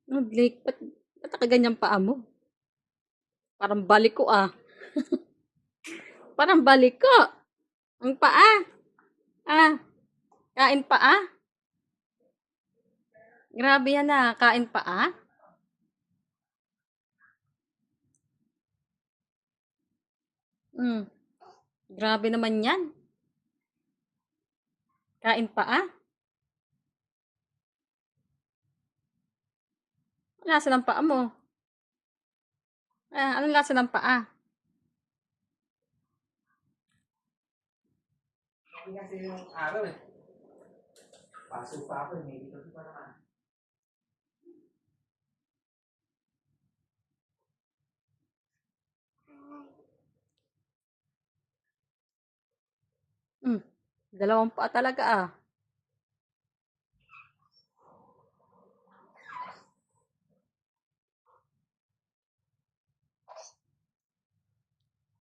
Oh, Blake, ba't nakaganyan paa mo? Parang baliko ah. Parang baliko. Ang paa. Ah, kain paa. Grabe yan ah, kain paa. Hmm, grabe naman yan. Kain paa. Ano lasa ng paa mo? Anong lasa ng paa? Hindi kasi yung araw eh. Pasok pa ako eh. May dito pa naman. Hmm, dalawang paa talaga ah.